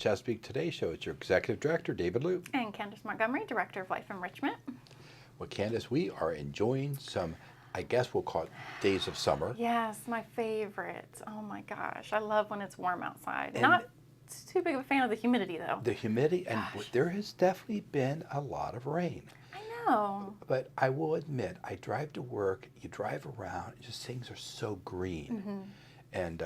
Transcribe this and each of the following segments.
Chesapeake Today Show. It's your Executive Director, David Liu. And Candace Montgomery, Director of Life Enrichment. Well, Candace, we are enjoying some, I guess we'll call it days of summer. Yes, my favorite. Oh my gosh, I love when it's warm outside. And Not too big of a fan of the humidity though. The humidity, and Gosh. there has definitely been a lot of rain. I know. But I will admit, I drive to work, you drive around, just things are so green. And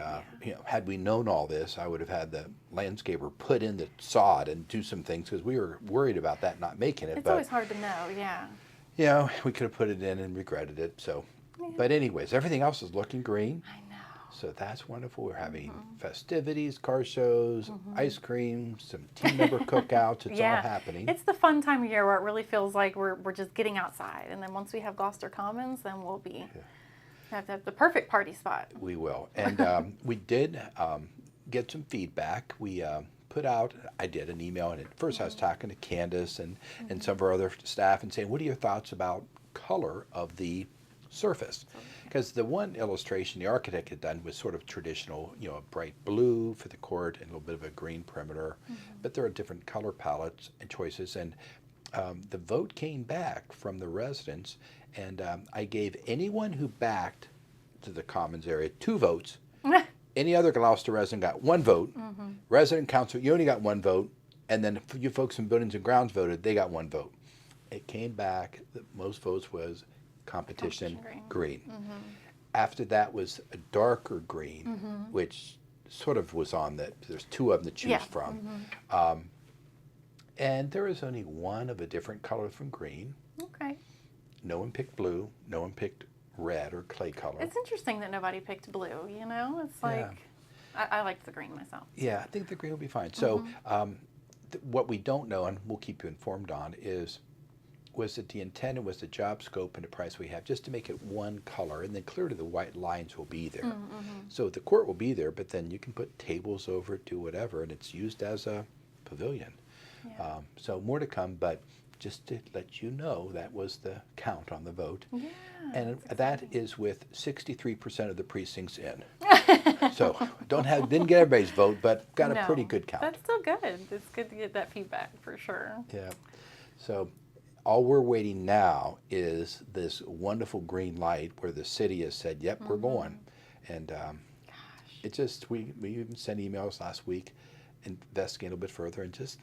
had we known all this, I would have had the landscaper put in the sod and do some things because we were worried about that not making it. It's but always hard to know, yeah. we could have put it in and regretted it. So, Yeah. but anyways, everything else is looking green. I know. So that's wonderful. We're having festivities, car shows, ice cream, some team member cookouts. It's all happening. It's the fun time of year where it really feels like we're just getting outside. And then once we have Gloucester Commons, then we'll be have to have the perfect party spot. We will. And we did get some feedback. We put out, I did an email, and at first I was talking to Candace and some of our other staff and saying, what are your thoughts about color of the surface? Because the one illustration the architect had done was sort of traditional, a bright blue for the court and a little bit of a green perimeter. But there are different color palettes and choices. And the vote came back from the residents, and I gave anyone who backed to the Commons area 2 votes. Any other Gloucester resident got 1 vote. Resident council, you only got 1 vote. And then you folks in Buildings and Grounds voted, they got 1 vote. It came back, the most votes was competition green. After that was a darker green, which sort of was on that. There's 2 of them to choose from. And there was only 1 of a different color from green. Okay. No one picked blue. No one picked red or clay color. It's interesting that nobody picked blue, It's like, I liked the green myself. Yeah, I think the green will be fine. So what we don't know, and we'll keep you informed on, was it the intent and was the job scope and the price we have just to make it 1 color, and then clearly the white lines will be there. So the court will be there, but then you can put tables over it, do whatever, and it's used as a pavilion. So more to come, but just to let you know, that was the count on the vote. Yeah, and that is with 63% of the precincts in. So didn't get everybody's vote, but got a pretty good count. That's still good. It's good to get that feedback for sure. Yeah. So all we're waiting now is this wonderful green light where the city has said, yep, we're going. And it just, we even sent emails last week investigating a little bit further and just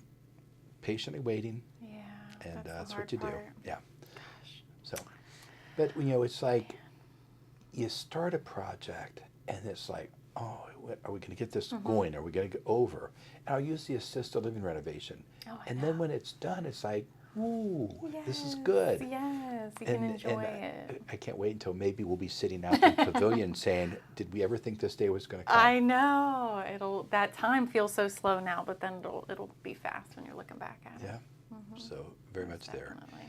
patiently waiting. And that's what you do. Yeah. Gosh. So, but it's like you start a project and it's like, oh, are we going to get this going? Are we going to get over? And I'll use the assisted living renovation. And then when it's done, it's like, ooh, this is good. Yes, you can enjoy it. I can't wait until maybe we'll be sitting out in the pavilion saying, did we ever think this day was going to come? I know. That time feels so slow now, but then it'll be fast when you're looking back at it. Yeah. So very much there. Definitely.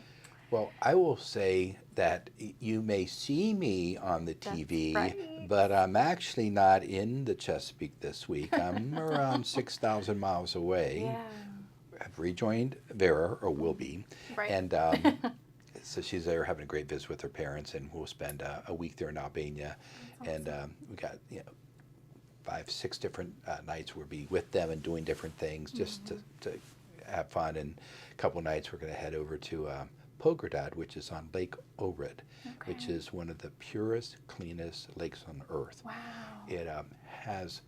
Well, I will say that you may see me on the TV, right. but I'm actually not in the Chesapeake this week. I'm around 6,000 miles away. Yeah. I've rejoined Vera, or will be. Right. And so she's there having a great visit with her parents, and we'll spend a week there in Albania. And we got 5, 6 different nights we'll be with them and doing different things just to have fun. And a couple of nights we're going to head over to Pogradad, which is on Lake Ohrid, which is one of the purest, cleanest lakes on earth. Wow. It has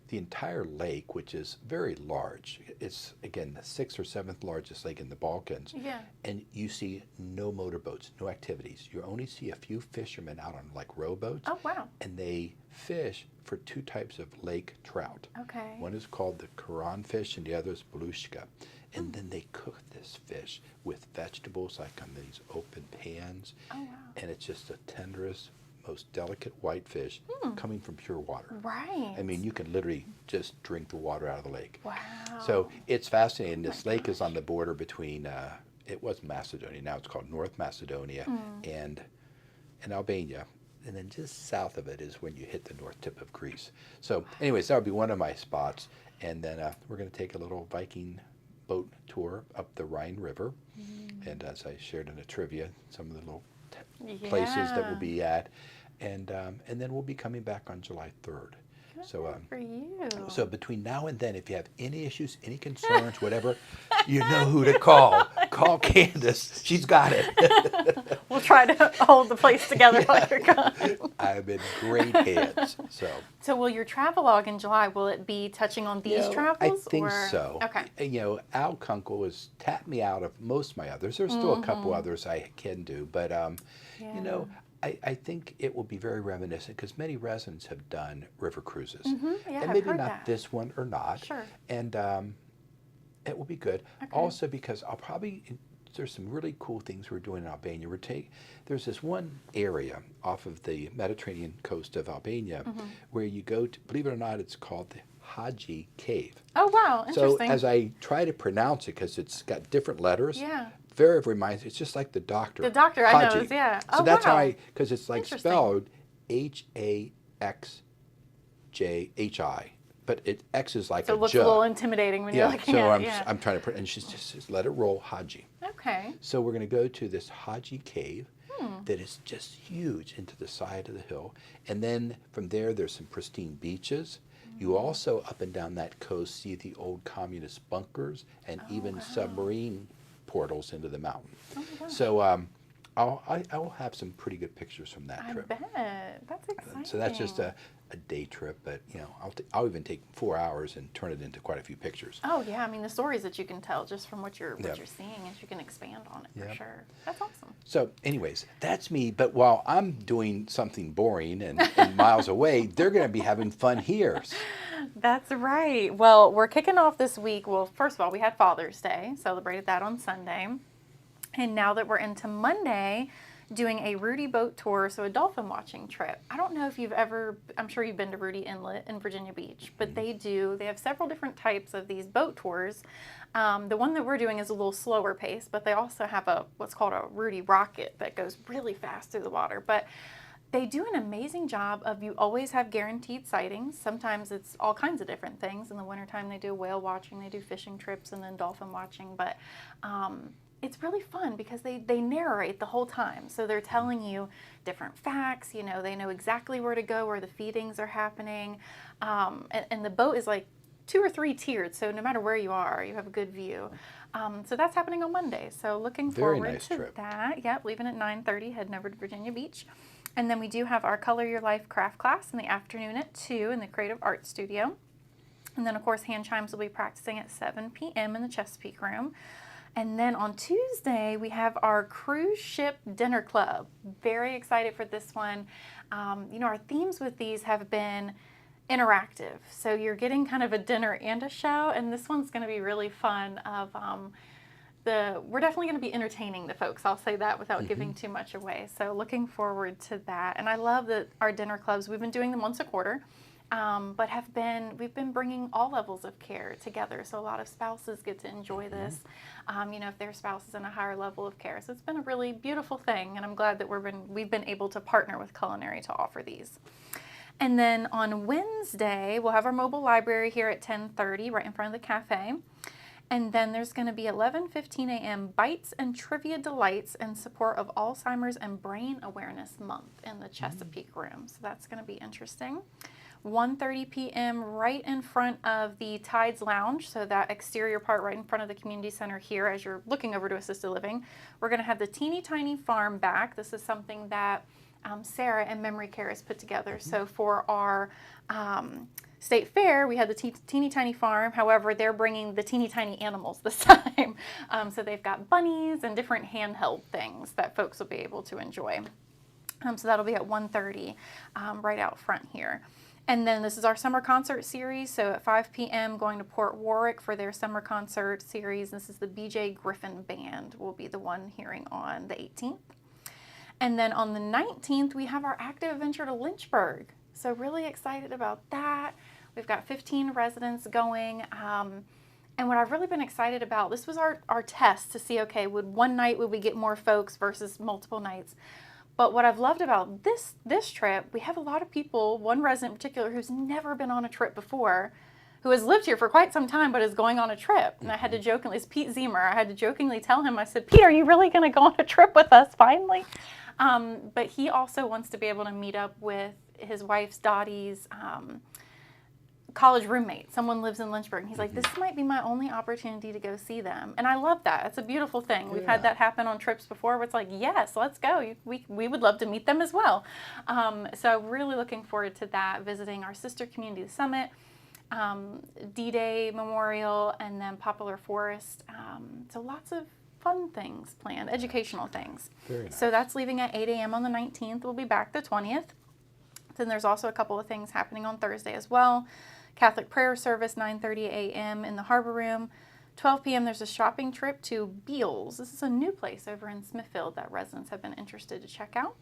the entire lake, which is very large. It's, again, the 6th or 7th largest lake in the Balkans. Yeah. And you see no motorboats, no activities. You only see a few fishermen out on like rowboats. Oh, wow. And they fish for 2 types of lake trout. Okay. One is called the Karan fish and the other is belushka. And then they cook this fish with vegetables like on these open pans. Oh, wow. And it's just the tenderest, most delicate white fish coming from pure water. Right. I mean, you can literally just drink the water out of the lake. Wow. So it's fascinating. This lake is on the border between, it was Macedonia, now it's called North Macedonia, and Albania. And then just south of it is when you hit the north tip of Greece. So anyways, that would be one of my spots. And then we're going to take a little Viking boat tour up the Rhine River. And as I shared in the trivia, some of the little places that we'll be at. And then we'll be coming back on July 3rd. So, For you. so between now and then, if you have any issues, any concerns, whatever, you know who to call. Call Candace. She's got it. We'll try to hold the place together while you're gone. I'm in great hands. So will your travelogue in July, will it be touching on these I travels? think or? so. Okay. Al Kunkel has tapped me out of most of my others. There's still a couple others I can do, but Yeah. I think it will be very reminiscent because many residents have done river cruises, Yeah, and I've maybe heard not that. this one or not. Sure. And it will be good. Okay. Also, because there's some really cool things we're doing in Albania. There's this one area off of the Mediterranean coast of Albania where you go to, believe it or not, it's called the Haji Cave. Oh, wow. So Interesting. as I try to pronounce it, because it's got different letters, Yeah. very reminds. It's just like the doctor. The doctor, I know. Haji. Yeah. So Oh, that's wow. how because it's like Interesting. spelled HAXJHI, but X is like So a it looks J. a little intimidating when you're Yeah. looking So at it. Yeah. I'm trying to, and she's just let it roll, Haji. Okay. So we're going to go to this Haji Cave that is just huge into the side of the hill. And then from there, there's some pristine beaches. You also, up and down that coast, see the old communist bunkers and even submarine portals into the mountain. Oh, wow. So I will have some pretty good pictures from that I trip. bet. That's exciting. So that's just a day trip, but I'll even take 4 hours and turn it into quite a few pictures. Oh, yeah. I mean, the stories that you can tell just from what you're Yep. seeing, is you can expand on it for Yep. sure. That's awesome. So anyways, that's me. But while I'm doing something boring and miles away, they're going to be having fun here. That's right. Well, we're kicking off this week. Well, first of all, we had Father's Day, celebrated that on Sunday. And now that we're into Monday, doing a Rudy boat tour, so a dolphin watching trip. I don't know if you've ever, I'm sure you've been to Rudy Inlet in Virginia Beach, but they have several different types of these boat tours. The one that we're doing is a little slower pace, but they also have what's called a Rudy rocket that goes really fast through the water. But they do an amazing job of, you always have guaranteed sightings. Sometimes it's all kinds of different things. In the wintertime, they do whale watching, they do fishing trips, and then dolphin watching. But it's really fun because they narrate the whole time. So they're telling you different facts. They know exactly where to go, where the feedings are happening. And the boat is like 2 or 3 tiered. So no matter where you are, you have a good view. So that's happening on Monday. So looking Very forward nice to trip. that. Yep, leaving at 9:30, heading over to Virginia Beach. And then we do have our Color Your Life craft class in the afternoon at 2 in the Creative Arts Studio. And then, of course, hand chimes will be practicing at 7 p.m. in the Chesapeake Room. And then on Tuesday, we have our cruise ship dinner club. Very excited for this one. Our themes with these have been interactive. So you're getting kind of a dinner and a show, and this one's going to be really fun. We're definitely going to be entertaining the folks. I'll say that without giving too much away. So looking forward to that. And I love that our dinner clubs, we've been doing them once a quarter. But we've been bringing all levels of care together. So a lot of spouses get to enjoy this, if their spouse is in a higher level of care. So it's been a really beautiful thing, and I'm glad that we've been able to partner with Culinary to offer these. And then on Wednesday, we'll have our mobile library here at 10:30, right in front of the cafe. And then there's going to be 11:15 a.m. Bites and Trivia Delights in support of Alzheimer's and Brain Awareness Month in the Chesapeake Room. So that's going to be interesting. 1:30 p.m. right in front of the Tides Lounge, so that exterior part right in front of the community center here as you're looking over to assisted living. We're going to have the Teeny Tiny Farm back. This is something that Sarah and Memory Care has put together. So for our State Fair, we had the Teeny Tiny Farm. However, they're bringing the teeny tiny animals this time. So they've got bunnies and different handheld things that folks will be able to enjoy. So that'll be at 1:30 right out front here. And then this is our summer concert series. So at 5 p.m. going to Port Warwick for their summer concert series. This is the BJ Griffin Band will be the one hearing on the 18th. And then on the 19th, we have our active adventure to Lynchburg. So really excited about that. We've got 15 residents going. And what I've really been excited about, this was our test to see, okay, would we get more folks versus multiple nights? But what I've loved about this trip, we have a lot of people, one resident in particular, who's never been on a trip before, who has lived here for quite some time, but is going on a trip. And I had to jokingly, it's Pete Zemer, I had to jokingly tell him, I said, Pete, are you really going to go on a trip with us finally? But he also wants to be able to meet up with his wife's Dottie's college roommate. Someone lives in Lynchburg. And he's like, this might be my only opportunity to go see them. And I love that. It's a beautiful thing. We've had Yeah. that happen on trips before where it's like, yes, let's go. We would love to meet them as well. So really looking forward to that, visiting our sister community, the Summit, D-Day Memorial, and then Poplar Forest. So lots of fun things planned, educational things. Very nice. So that's leaving at 8 a.m. on the 19th. We'll be back the 20th. Then there's also a couple of things happening on Thursday as well. Catholic prayer service, 9:30 a.m. in the Harbor Room. 12 p.m. there's a shopping trip to Beals. This is a new place over in Smithfield that residents have been interested to check out.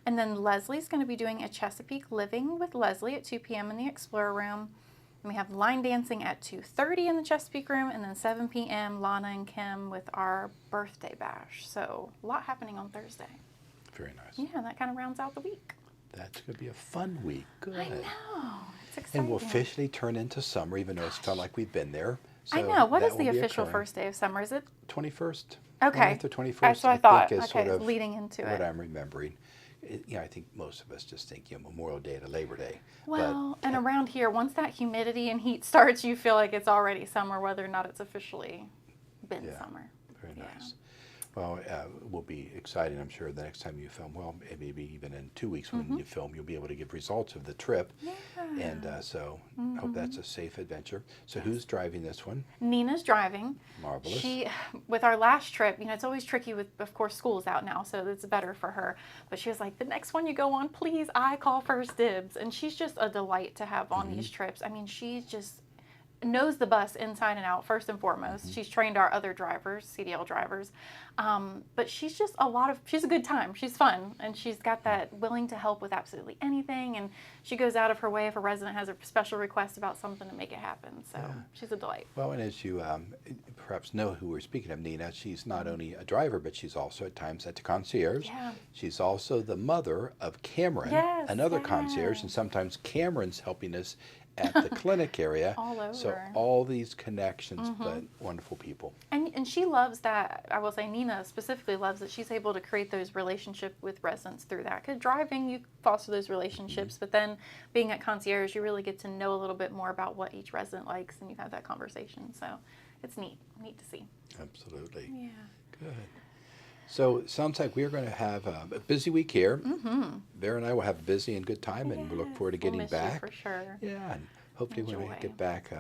And then Leslie's going to be doing a Chesapeake Living with Leslie at 2 p.m. in the Explorer Room. And we have line dancing at 2:30 in the Chesapeake Room, and then 7 p.m. Lana and Kim with our birthday bash. So a lot happening on Thursday. Very nice. Yeah, and that kind of rounds out the week. That's going to be a fun week. Good. I know. It's exciting. And we'll officially turn into summer, even though it's felt like we've been there. So I know. What that is the will be official occurring. first day of summer? Is it? 21st. Okay. 20th or 21st. That's what I thought. think is Okay, sort of leading into what it. I'm remembering. I think most of us just think Memorial Day to Labor Day. Well, and around here, once that humidity and heat starts, you feel like it's already summer, whether or not it's officially been Yeah. summer. Very Yeah. nice. Well, it will be exciting, I'm sure, the next time you film. Well, maybe even in 2 weeks when you film, you'll be able to give results of the trip. Yeah. And so hope that's a safe adventure. So who's driving this one? Nina's driving. Marvelous. She, with our last trip, it's always tricky with, of course, school's out now, so it's better for her. But she was like, the next one you go on, please, I call first dibs. And she's just a delight to have on these trips. I mean, she just knows the bus inside and out, first and foremost. She's trained our other drivers, CDL drivers. But she's just she's a good time. She's fun. And she's got that willing to help with absolutely anything. And she goes out of her way if a resident has a special request about something to make it happen. So she's a delight. Well, and as you perhaps know who we're speaking of, Nina, she's not only a driver, but she's also at times at the concierge. Yeah. She's also the mother of Cameron, Yes, another yeah. concierge, and sometimes Cameron's helping us at the clinic area. All over. So all these connections, but wonderful people. And she loves that. I will say Nina specifically loves that she's able to create those relationships with residents through that. Because driving, you foster those relationships, but then being at concierge, you really get to know a little bit more about what each resident likes, and you have that conversation. So it's neat to see. Absolutely. Yeah. Good. So it sounds like we're going to have a busy week here. Vera and I will have a busy and good time, and we look forward to getting we'll miss you back. for sure. Yeah, and hopefully when we Enjoy. get back,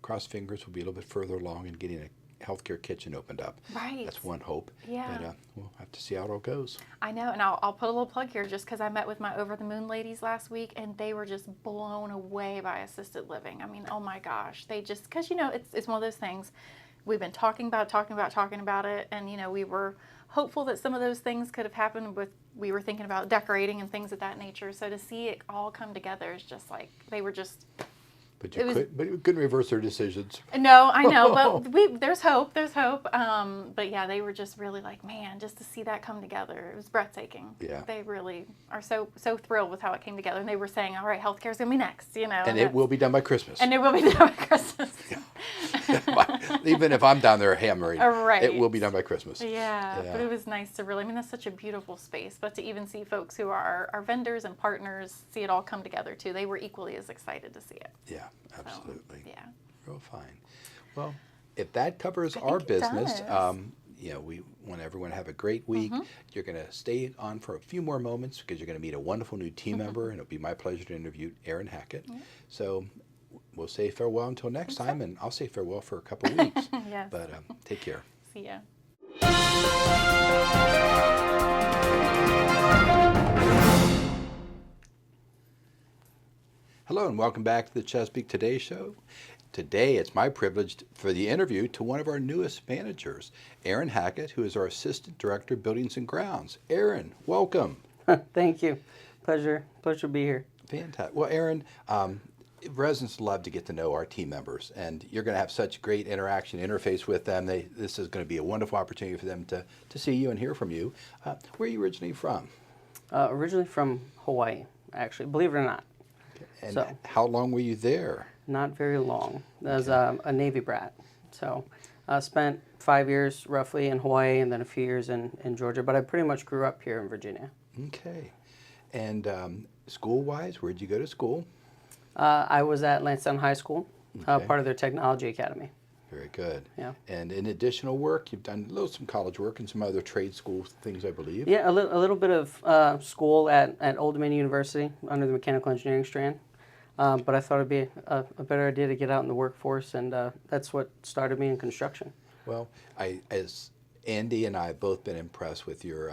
cross fingers, we'll be a little bit further along in getting a healthcare kitchen opened up. Right. That's one hope. Yeah. But we'll have to see how it all goes. I know, and I'll put a little plug here just because I met with my Over the Moon ladies last week, and they were just blown away by assisted living. I mean, oh my gosh, they just, because it's one of those things we've been talking about it, and we were hopeful that some of those things could have happened we were thinking about decorating and things of that nature. So to see it all come together is just like, they were just, But It was- you couldn't reverse their decisions. no, I know, but there's hope. But yeah, they were just really like, man, just to see that come together, it was breathtaking. Yeah. They really are so thrilled with how it came together. And they were saying, all right, healthcare's going to be next, And it will be done by Christmas. And it will be done by Christmas. Even if I'm down there hammering, Right. it will be done by Christmas. Yeah, but it was nice to really, that's such a beautiful space. But to even see folks who are our vendors and partners see it all come together too, they were equally as excited to see it. Yeah, absolutely. Yeah. Real fine. Well, if that covers I our think it business, does. we want everyone to have a great week. You're going to stay on for a few more moments because you're going to meet a wonderful new team member, and it'll be my pleasure to interview Erin Hackett. So we'll say farewell until next time, and I'll say farewell for a couple of weeks. Yes. But take care. See ya. Hello and welcome back to the Chesapeake Today Show. Today it's my privilege for the interview to one of our newest managers, Erin Hackett, who is our Assistant Director of Buildings and Grounds. Erin, welcome. Thank you. Pleasure to be here. Fantastic. Well, Erin, residents love to get to know our team members, and you're going to have such great interaction, interface with them. This is going to be a wonderful opportunity for them to see you and hear from you. Where are you originally from? Originally from Hawaii, actually, believe it or not. And So- how long were you there? Not very long. I was a Navy brat. So I spent 5 years roughly in Hawaii and then a few years in Georgia, but I pretty much grew up here in Virginia. Okay. And school-wise, where'd you go to school? I was at Lansdowne High School, Okay. part of their technology academy. Very good. Yeah. And in additional work, you've done a little some college work and some other trade school things, I believe. Yeah, a little bit of school at Old Dominion University under the mechanical engineering strand. But I thought it'd be a better idea to get out in the workforce, and that's what started me in construction. Well, as Andy and I have both been impressed with your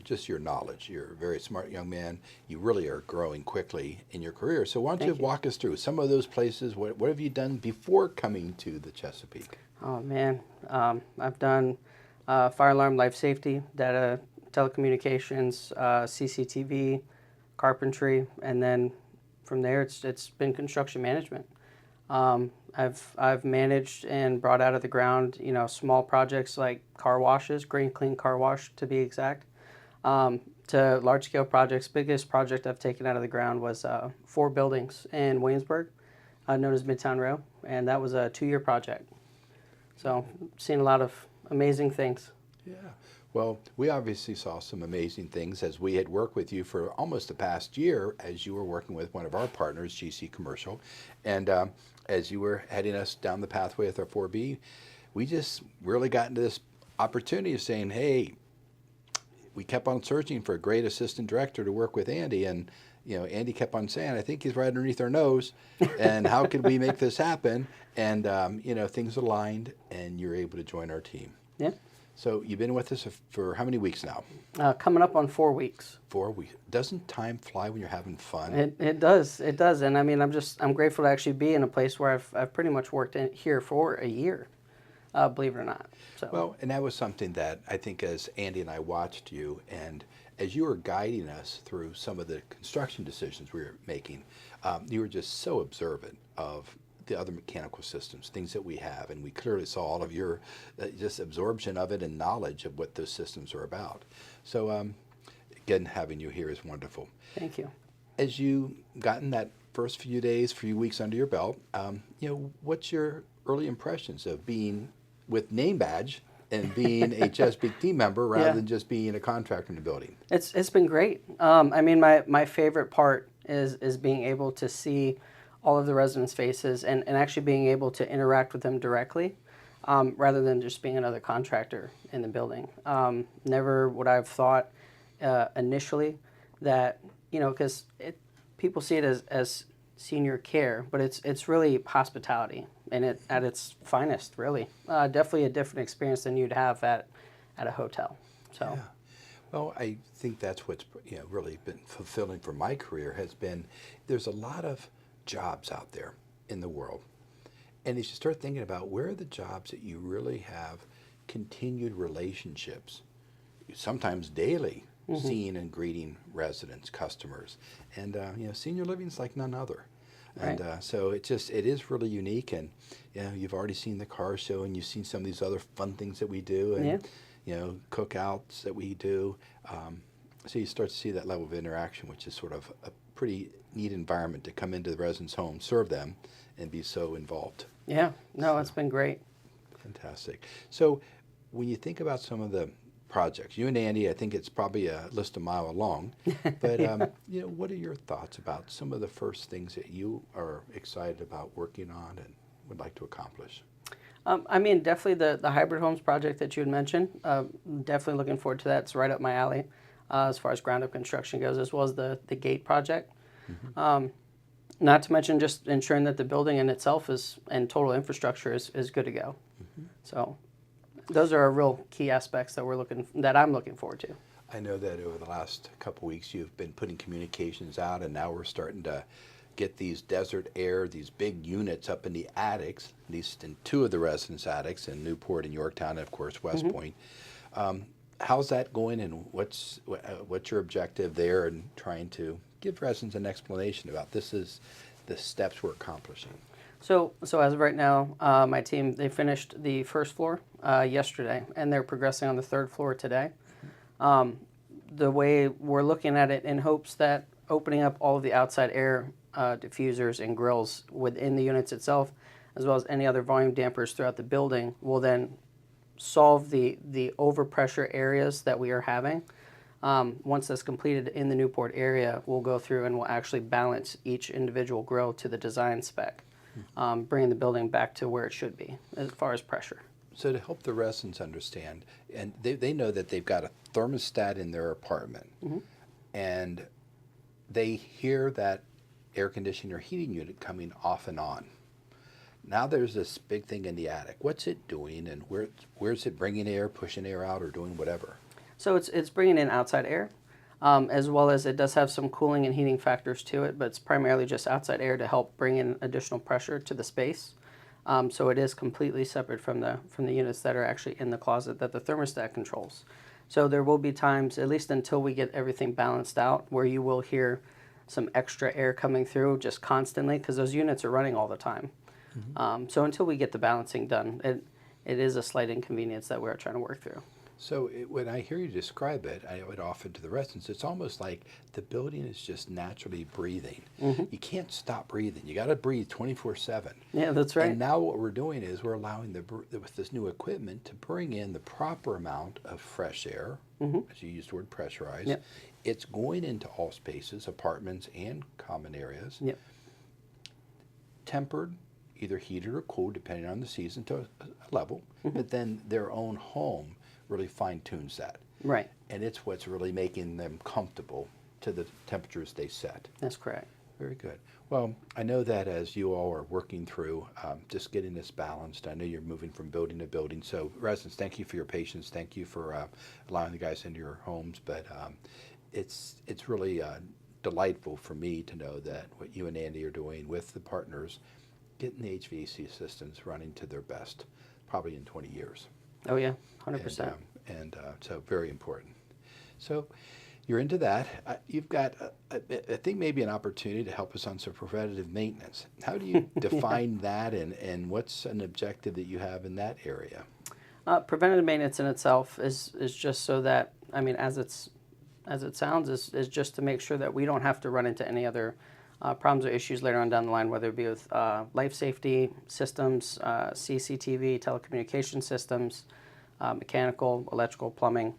just your knowledge. You're a very smart young man. You really are growing quickly in your career. So why don't you Thank you. walk us through some of those places? What have you done before coming to the Chesapeake? Oh man, I've done fire alarm, life safety, data, telecommunications, CCTV, carpentry, and then from there it's been construction management. I've managed and brought out of the ground, small projects like car washes, Green Clean Car Wash to be exact, to large scale projects. Biggest project I've taken out of the ground was 4 buildings in Williamsburg, known as Midtown Row, and that was a 2-year project. So, seen a lot of amazing things. Yeah. Well, we obviously saw some amazing things as we had worked with you for almost the past year as you were working with one of our partners, GC Commercial. And as you were heading us down the pathway with our 4B, we just really got into this opportunity of saying, hey, we kept on searching for a great assistant director to work with Andy. And, Andy kept on saying, I think he's right underneath our nose. And how could we make this happen? And, things aligned and you're able to join our team. Yeah. So you've been with us for how many weeks now? Coming up on 4 weeks. 4 weeks. Doesn't time fly when you're having fun? It does. And I mean, I'm grateful to actually be in a place where I've pretty much worked in here for a year, believe it or not. So. Well, and that was something that I think as Andy and I watched you, and as you were guiding us through some of the construction decisions we were making, you were just so observant of the other mechanical systems, things that we have, and we clearly saw all of your just absorption of it and knowledge of what those systems are about. So again, having you here is wonderful. Thank you. As you gotten that first few days, few weeks under your belt, what's your early impressions of being with name badge and being a Chesapeake team member rather Yeah. than just being a contractor in the building? It's been great. I mean, my favorite part is being able to see all of the residents' faces and actually being able to interact with them directly, rather than just being another contractor in the building. Never would I have thought initially that, because people see it as senior care, but it's really hospitality and it at its finest, really. Definitely a different experience than you'd have at a hotel. So. Yeah. Well, I think that's what's really been fulfilling for my career has been there's a lot of jobs out there in the world. And as you start thinking about where are the jobs that you really have continued relationships, sometimes daily, seeing and greeting residents, customers. And, senior living is like none other. And Right. so it is really unique. And, you've already seen the car show and you've seen some of these other fun things that we do and, cookouts that we do. So you start to see that level of interaction, which is sort of a pretty neat environment to come into the residents' home, serve them, and be so involved. Yeah, no, it's been great. Fantastic. So when you think about some of the projects, you and Andy, I think it's probably a list a mile long, but what are your thoughts about some of the first things that you are excited about working on and would like to accomplish? I mean, definitely the hybrid homes project that you had mentioned. Definitely looking forward to that. It's right up my alley as far as ground up construction goes, as well as the gate project. Not to mention just ensuring that the building in itself and total infrastructure is good to go. So those are real key aspects that I'm looking forward to. I know that over the last couple weeks you've been putting communications out, and now we're starting to get these desert air, these big units up in the attics, at least in 2 of the residents' attics in Newport and Yorktown, and of course West Point. How's that going, and what's your objective there in trying to give residents an explanation about this is the steps we're accomplishing? So as of right now, my team, they finished the first floor yesterday, and they're progressing on the 3rd floor today. The way we're looking at it in hopes that opening up all of the outside air diffusers and grills within the units itself, as well as any other volume dampers throughout the building, will then solve the overpressure areas that we are having. Once that's completed in the Newport area, we'll go through and we'll actually balance each individual grill to the design spec, bringing the building back to where it should be as far as pressure. So to help the residents understand, and they know that they've got a thermostat in their apartment, and they hear that air conditioning or heating unit coming off and on. Now there's this big thing in the attic. What's it doing, and where's it bringing air, pushing air out, or doing whatever? So it's bringing in outside air, as well as it does have some cooling and heating factors to it, but it's primarily just outside air to help bring in additional pressure to the space. So it is completely separate from the units that are actually in the closet that the thermostat controls. So there will be times, at least until we get everything balanced out, where you will hear some extra air coming through just constantly because those units are running all the time. So until we get the balancing done, it is a slight inconvenience that we're trying to work through. So when I hear you describe it, I would offer to the residents, it's almost like the building is just naturally breathing. You can't stop breathing. You got to breathe 24/7. Yeah, that's right. And now what we're doing is we're allowing with this new equipment to bring in the proper amount of fresh air, as you used the word pressurized. Yep. It's going into all spaces, apartments and common areas. Yep. Tempered, either heated or cooled, depending on the season, to a level. But then their own home really fine-tunes that. Right. And it's what's really making them comfortable to the temperatures they set. That's correct. Very good. Well, I know that as you all are working through just getting this balanced, I know you're moving from building to building. So residents, thank you for your patience. Thank you for allowing the guys into your homes. But it's really delightful for me to know that what you and Andy are doing with the partners, getting the HVAC systems running to their best, probably in 20 years. Oh yeah, 100%. And so very important. So you're into that. You've got, I think, maybe an opportunity to help us on some preventative maintenance. How do you define that, and what's an objective that you have in that area? Preventative maintenance in itself is just so that, I mean, as it sounds, is just to make sure that we don't have to run into any other problems or issues later on down the line, whether it be with life safety systems, CCTV, telecommunication systems, mechanical, electrical, plumbing.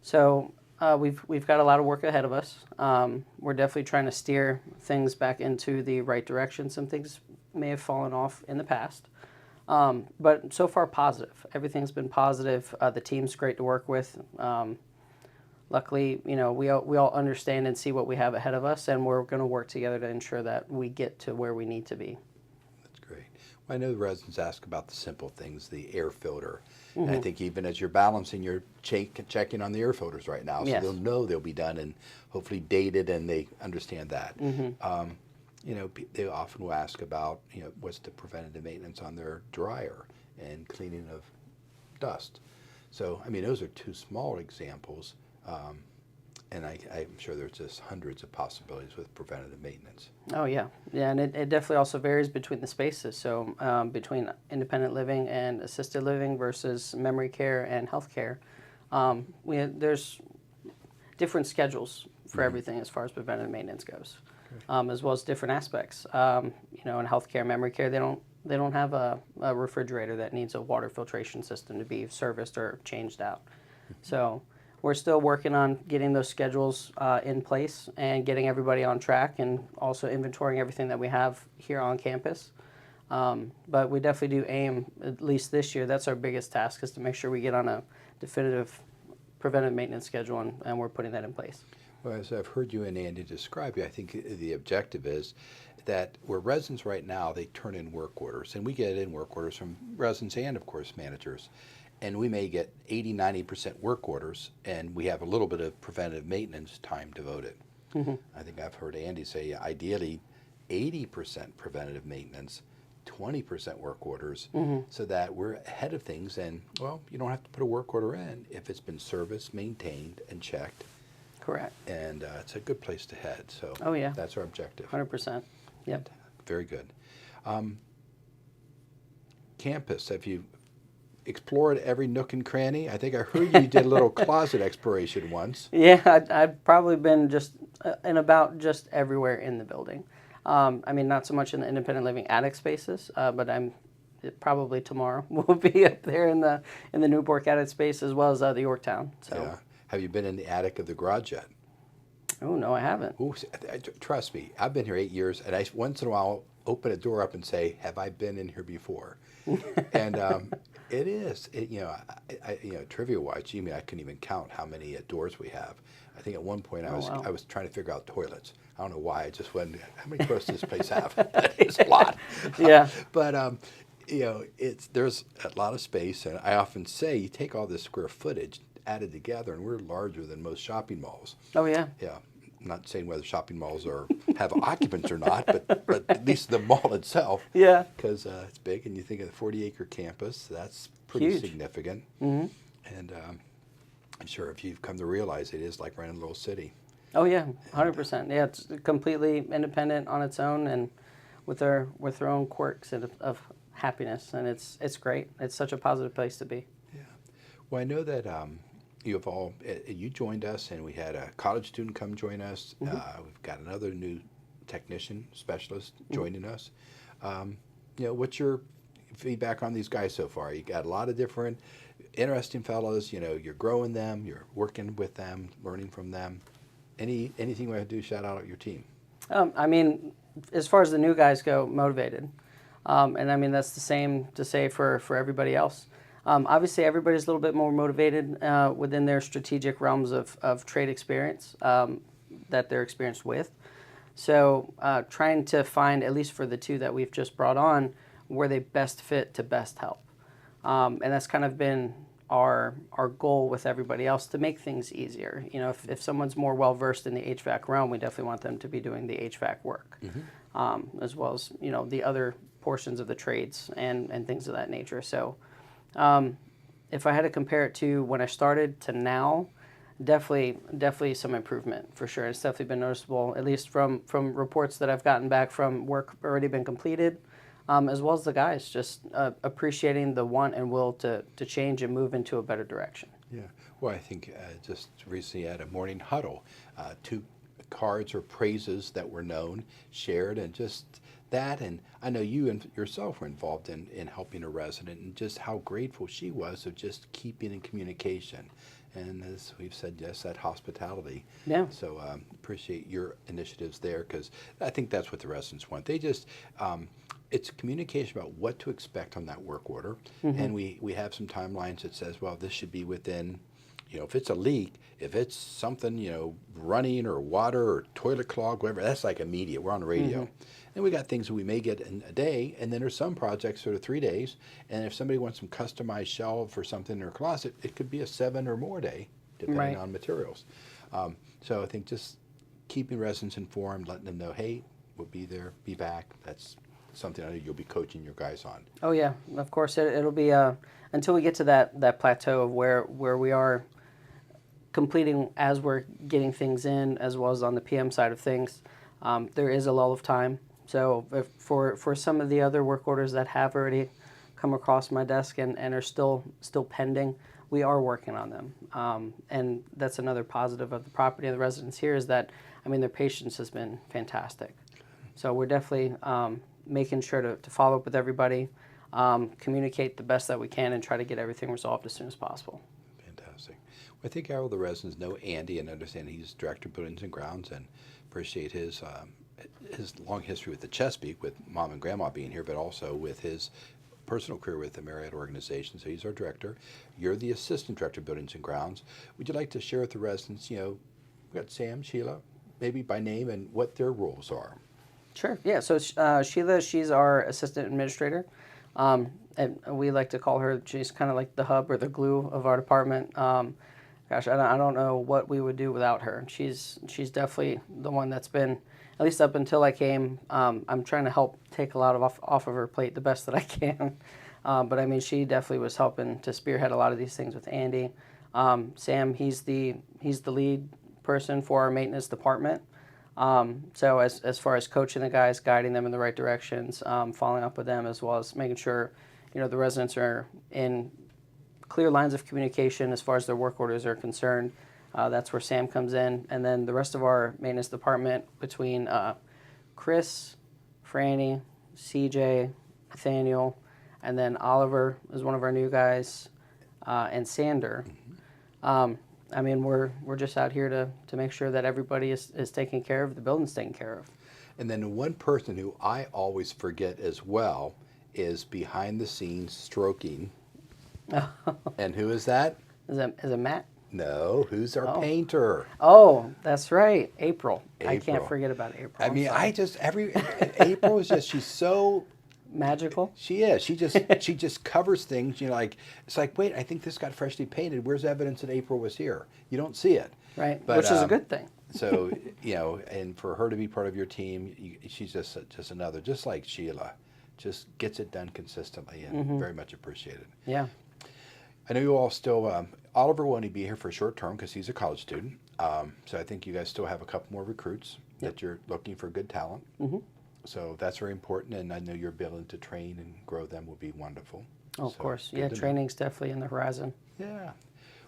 So we've got a lot of work ahead of us. We're definitely trying to steer things back into the right direction. Some things may have fallen off in the past, but so far positive. Everything's been positive. The team's great to work with. Luckily, we all understand and see what we have ahead of us, and we're going to work together to ensure that we get to where we need to be. That's great. Well, I know the residents ask about the simple things, the air filter. And I think even as you're balancing, you're checking on the air filters right now, so Yes. they'll know they'll be done and hopefully dated, and they understand that. They often will ask about, what's the preventative maintenance on their dryer and cleaning of dust. So, I mean, those are two small examples. And I'm sure there's just hundreds of possibilities with preventative maintenance. Oh yeah, and it definitely also varies between the spaces. So between independent living and assisted living versus memory care and healthcare, there's different schedules for everything as far as preventative maintenance goes, as well as different aspects. In healthcare, memory care, they don't have a refrigerator that needs a water filtration system to be serviced or changed out. So we're still working on getting those schedules in place and getting everybody on track, and also inventorying everything that we have here on campus. But we definitely do aim, at least this year, that's our biggest task, is to make sure we get on a definitive preventive maintenance schedule, and we're putting that in place. Well, as I've heard you and Andy describe, I think the objective is that where residents right now, they turn in work orders, and we get in work orders from residents and, of course, managers. And we may get 80, 90% work orders, and we have a little bit of preventative maintenance time devoted. I think I've heard Andy say ideally 80% preventative maintenance, 20% work orders, so that we're ahead of things. And, well, you don't have to put a work order in if it's been serviced, maintained, and checked. Correct. And it's a good place to head. So Oh, yeah. that's our objective. 100%. Yep. Very good. Campus, have you explored every nook and cranny? I think I heard you did a little closet exploration once. Yeah, I've probably been just about everywhere in the building. I mean, not so much in the independent living attic spaces, but probably tomorrow we'll be up there in the Newport attic space, as well as the Yorktown. So. Yeah. Have you been in the attic of the garage yet? Oh no, I haven't. Ooh, trust me, I've been here 8 years, and I once in a while open a door up and say, "Have I been in here before?" And it is, trivia wise, Jimmy, I couldn't even count how many doors we have. I think at one point Oh, wow. I was trying to figure out toilets. I don't know why. I just went, how many toilets does this place have? It's a lot. Yeah. But there's a lot of space, and I often say you take all this square footage added together, and we're larger than most shopping malls. Oh yeah. Yeah, I'm not saying whether shopping malls have occupants or not, but at least the mall itself, Yeah. because it's big, and you think of the 40-acre campus, that's pretty Huge. significant. Hmm. And I'm sure if you've come to realize it is like running a little city. Oh yeah, 100%. Yeah, it's completely independent on its own and with their own quirks of happiness, and it's great. It's such a positive place to be. Yeah. Well, I know that you joined us, and we had a college student come join us. We've got another new technician specialist joining us. What's your feedback on these guys so far? You got a lot of different interesting fellows. You're growing them, you're working with them, learning from them. Anything you want to do? Shout out your team. I mean, as far as the new guys go, motivated, and I mean that's the same to say for everybody else. Obviously, everybody's a little bit more motivated within their strategic realms of trade experience that they're experienced with. So trying to find, at least for the two that we've just brought on, where they best fit to best help. And that's kind of been our goal with everybody else, to make things easier. If someone's more well-versed in the HVAC realm, we definitely want them to be doing the HVAC work, as well as, the other portions of the trades and things of that nature. So if I had to compare it to when I started to now, definitely some improvement for sure. It's definitely been noticeable, at least from reports that I've gotten back from work already been completed, as well as the guys just appreciating the want and will to change and move into a better direction. Yeah. Well, I think just recently at a morning huddle, 2 cards or praises that were known, shared, and just that. And I know you and yourself were involved in helping a resident, and just how grateful she was of just keeping in communication. And as we've said, yes, that hospitality. Yeah. So appreciate your initiatives there, because I think that's what the residents want. They just, it's communication about what to expect on that work order. And we have some timelines that says, well, this should be within, if it's a leak, if it's something, running or water or toilet clog, whatever, that's like immediate. We're on the radio. And we got things that we may get in a day, and then there's some projects that are 3 days. And if somebody wants some customized shelf or something in their closet, it could be a 7 or more day, depending on materials. So I think just keeping residents informed, letting them know, hey, we'll be there, be back. That's something I know you'll be coaching your guys on. Oh yeah, of course. It'll be until we get to that plateau of where we are completing as we're getting things in, as well as on the PM side of things. There is a lull of time. So for some of the other work orders that have already come across my desk and are still pending, we are working on them. And that's another positive of the property and the residents here, is that, their patience has been fantastic. So we're definitely making sure to follow up with everybody, communicate the best that we can, and try to get everything resolved as soon as possible. Fantastic. Well, I think all the residents know Andy and understand he's Director of Buildings and Grounds, and appreciate his long history with the Chesapeake, with Mom and Grandma being here, but also with his personal career with the Marriott organization. So he's our director. You're the Assistant Director of Buildings and Grounds. Would you like to share with the residents, we've got Sam, Sheila, maybe by name, and what their roles are? Sure. Yeah. So Sheila, she's our assistant administrator, and we like to call her. She's kind of like the hub or the glue of our department. Gosh, I don't know what we would do without her. She's definitely the one that's been, at least up until I came. I'm trying to help take a lot off of her plate the best that I can. But she definitely was helping to spearhead a lot of these things with Andy. Sam, he's the lead person for our maintenance department. So as far as coaching the guys, guiding them in the right directions, following up with them, as well as making sure, the residents are in clear lines of communication as far as their work orders are concerned. That's where Sam comes in. And then the rest of our maintenance department, between Chris, Franny, CJ, Nathaniel, and then Oliver is one of our new guys, and Sander. I mean, we're just out here to make sure that everybody is taken care of, the building's taken care of. And then one person who I always forget as well is behind the scenes stroking. And who is that? Is it Matt? No, who's our Oh. painter? Oh, that's right, April. I can't April. forget about April. I I'm mean, sorry. I just April is just she's so Magical. she is. She just covers things. You know, like it's like wait, I think this got freshly painted. Where's evidence that April was here? You don't see it, Right, But, which is a good thing. So you know, and for her to be part of your team, she's just another, just like Sheila, just gets it done consistently and very much appreciated. Yeah. I know you all still. Oliver will only be here for a short term because he's a college student. So I think you guys still have a couple more recruits that you're looking for good talent. So that's very important, and I know your ability to train and grow them will be wonderful. Oh, of So, course. good Yeah, to know. training's definitely in the horizon. Yeah.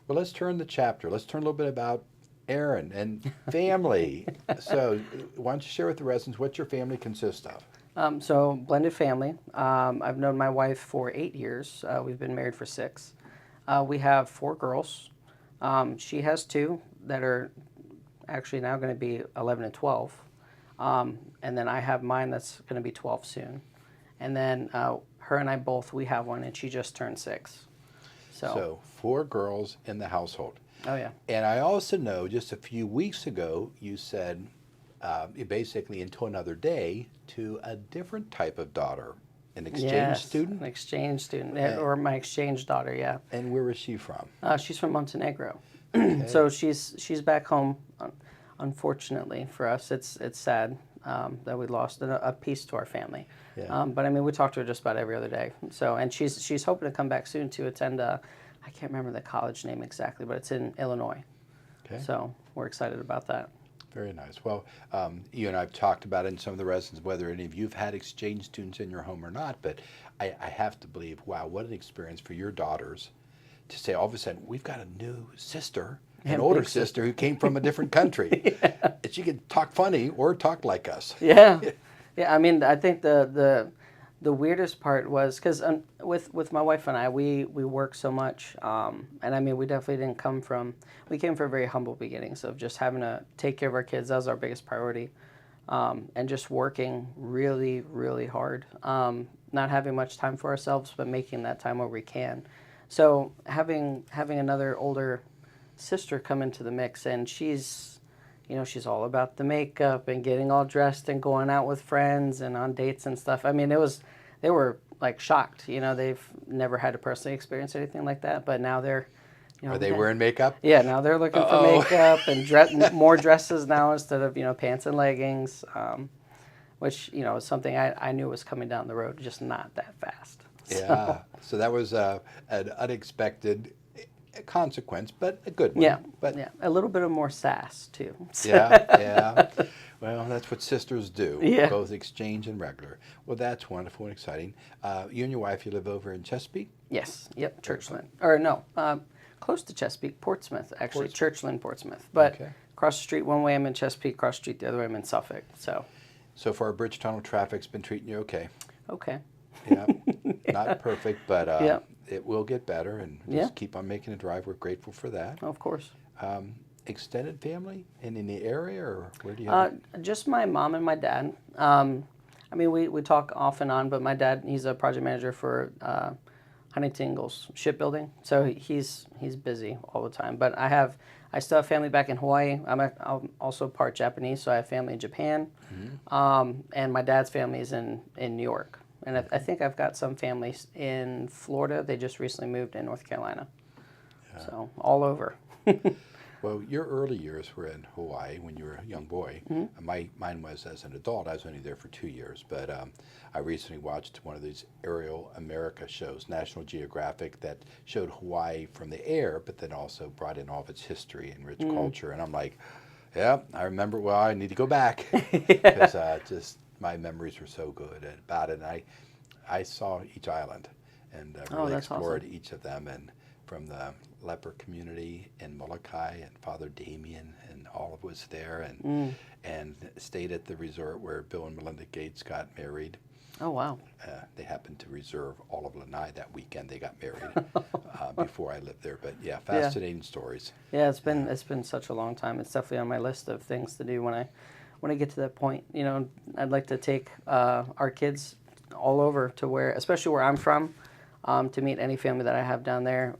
Well, let's turn the chapter. Let's turn a little bit about Aaron and family. So why don't you share with the residents what your family consists of? So blended family. I've known my wife for 8 years. We've been married for 6. We have 4 girls. She has 2 that are actually now going to be 11 and 12. And then I have mine that's going to be 12 soon. And then her and I both, we have one, and she just turned 6. So 4 girls in the household. Oh, yeah. And I also know just a few weeks ago you said basically until another day to a different type of daughter, an exchange Yes, student. An exchange student, Yeah. or my exchange daughter, yeah. And where is she from? She's from Montenegro. So she's back home. Unfortunately for us, it's sad that we lost a piece to our family. Yeah. But I mean, we talk to her just about every other day. So, and she's hoping to come back soon to attend. I can't remember the college name exactly, but it's in Illinois. Okay. So we're excited about that. Very nice. Well, you and I have talked about it in some of the residents, whether any of you have had exchange students in your home or not, but I have to believe, wow, what an experience for your daughters to say all of a sudden, we've got a new sister, an And older big sister who came from a different country. And she can talk funny or talk like us. Yeah, yeah. I mean, I think the weirdest part was because with my wife and I, we work so much, and I mean, we definitely didn't come from. We came from very humble beginnings of just having to take care of our kids. That was our biggest priority, and just working really, really hard. Not having much time for ourselves, but making that time where we can. So having another older sister come into the mix, and she's all about the makeup and getting all dressed and going out with friends and on dates and stuff. I mean, they were like shocked. You know, they've never had to personally experience anything like that, but now they're, Are they wearing makeup? Yeah, now they're looking for makeup and more dresses now instead of pants and leggings, which is something I knew was coming down the road, just not that fast. Yeah. So that was an unexpected consequence, but a good one. Yeah, But yeah, a little bit of more sass too. yeah. Well, that's what sisters do. Yeah. Both exchange and regular. Well, that's wonderful and exciting. You and your wife, you live over in Chesapeake? Yes. Yep. Churchland, or no, close to Chesapeake, Portsmouth actually. Churchland, Portsmouth, but Okay. across the street one way I'm in Chesapeake, across the street the other way I'm in Suffolk. So far, bridge tunnel traffic's been treating you okay. Okay. Yeah. Not perfect, but Yeah. it will get better, and just Yeah. keep on making a drive. We're grateful for that. Of course. Extended family in the area, or where do you have it? Just my mom and my dad. I mean, we talk off and on, but my dad, he's a project manager for Huntington Ingalls Shipbuilding, so he's busy all the time. But I still have family back in Hawaii. I'm also part Japanese, so I have family in Japan, and my dad's family is in New York, and I think I've got some families in Florida. They just recently moved in North Carolina, so all over. Well, your early years were in Hawaii when you were a young boy. Mine was as an adult. I was only there for 2 years, but I recently watched one of these Aerial America shows, National Geographic, that showed Hawaii from the air, but then also brought in all of its history and rich culture. And I'm like, yeah, I remember. Well, I need to go back because just my memories were so good about it. And I saw each island and really that's explored awesome. each of them, and from the leper community in Molokai, and Father Damien and all of was there, and stayed at the resort where Bill and Melinda Gates got married. Oh, wow. They happened to reserve all of Lanai that weekend. They got married before I lived there. But yeah, fascinating stories. Yeah, it's been such a long time. It's definitely on my list of things to do when I get to that point. You know, I'd like to take our kids all over to where, especially where I'm from, to meet any family that I have down there,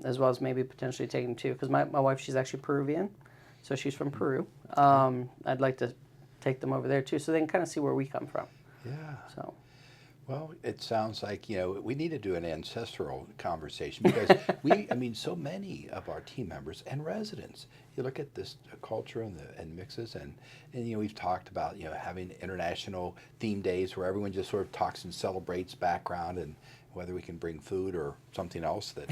as well as maybe potentially take them to, because my wife, she's actually Peruvian, so she's from Peru. I'd like to take them over there too, so they can kind of see where we come from. Yeah. So. Well, it sounds like, we need to do an ancestral conversation because so many of our team members and residents, you look at this culture and mixes and we've talked about, having international theme days where everyone just sort of talks and celebrates background and whether we can bring food or something else that,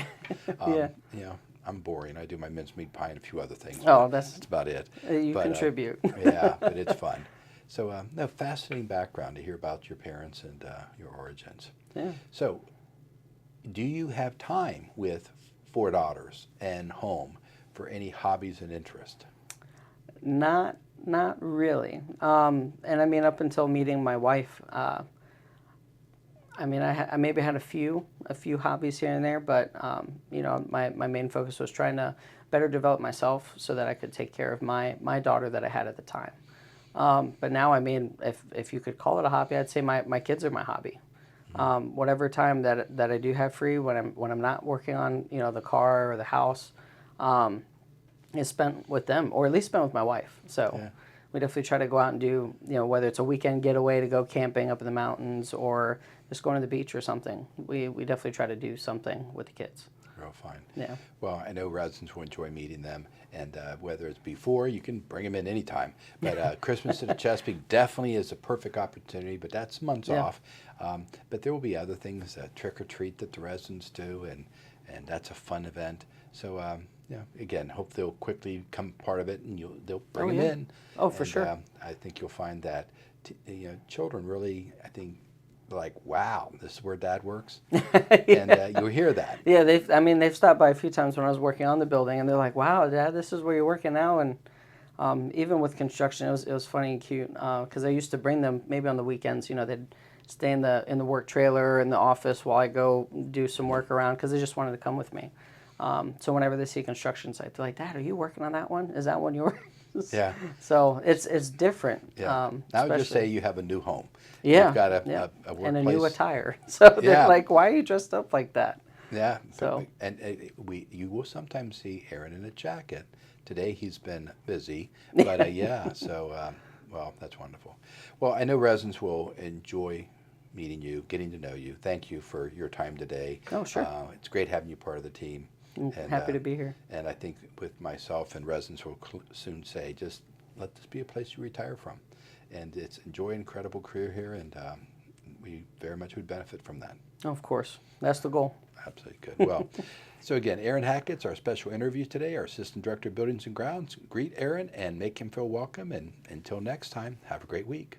I'm boring. I do my mincemeat pie and a few other things. Oh, that's about it. You contribute. Yeah, but it's fun. So, no, fascinating background to hear about your parents and your origins. Yeah. So, do you have time with 4 daughters and home for any hobbies and interest? Not really. And I mean, up until meeting my wife, I maybe had a few hobbies here and there, but my main focus was trying to better develop myself so that I could take care of my daughter that I had at the time. But now, I mean, if you could call it a hobby, I'd say my kids are my hobby. Whatever time that I do have free when I'm not working on the car or the house, is spent with them, or at least spent with my wife. So Yeah. we definitely try to go out and do whether it's a weekend getaway to go camping up in the mountains or just going to the beach or something. We definitely try to do something with the kids. Real fine. Yeah. Well, I know residents will enjoy meeting them, and whether it's before, you can bring them in anytime. But Christmas at the Chesapeake definitely is a perfect opportunity, but that's months Yeah. off. But there will be other things, trick or treat that the residents do, and that's a fun event. So, again, hope they'll quickly become part of it, and they'll bring them yeah. in. Oh, for And, sure. I think you'll find that children really, I think, like, wow, this is where Dad works, and you'll hear that. Yeah, they've stopped by a few times when I was working on the building, and they're like, "Wow, Dad, this is where you're working now." And even with construction, it was funny and cute because I used to bring them maybe on the weekends. They'd stay in the work trailer in the office while I go do some work around because they just wanted to come with me. So whenever they see a construction site, they're like, "Dad, are you working on that one? Is that one yours?" Yeah. So it's different. Yeah. Now just especially- say you have a new home. Yeah, You've got yeah. a workplace. and a new attire. So they're Yeah. like, "Why are you dressed up like that?" Yeah. So- you will sometimes see Aaron in a jacket. Today he's been busy, but yeah. So well, that's wonderful. Well, I know residents will enjoy meeting you, getting to know you. Thank you for your time today. Oh, sure. It's great having you part of the team. And, Happy to be here. And I think with myself and residents will soon say, just let this be a place you retire from. And it's enjoy an incredible career here, and we very much would benefit from that. Oh, of course, that's the goal. Absolutely good. Well, so again, Aaron Hackett's our special interview today, our Assistant Director of Buildings and Grounds. Greet Aaron and make him feel welcome. And until next time, have a great week.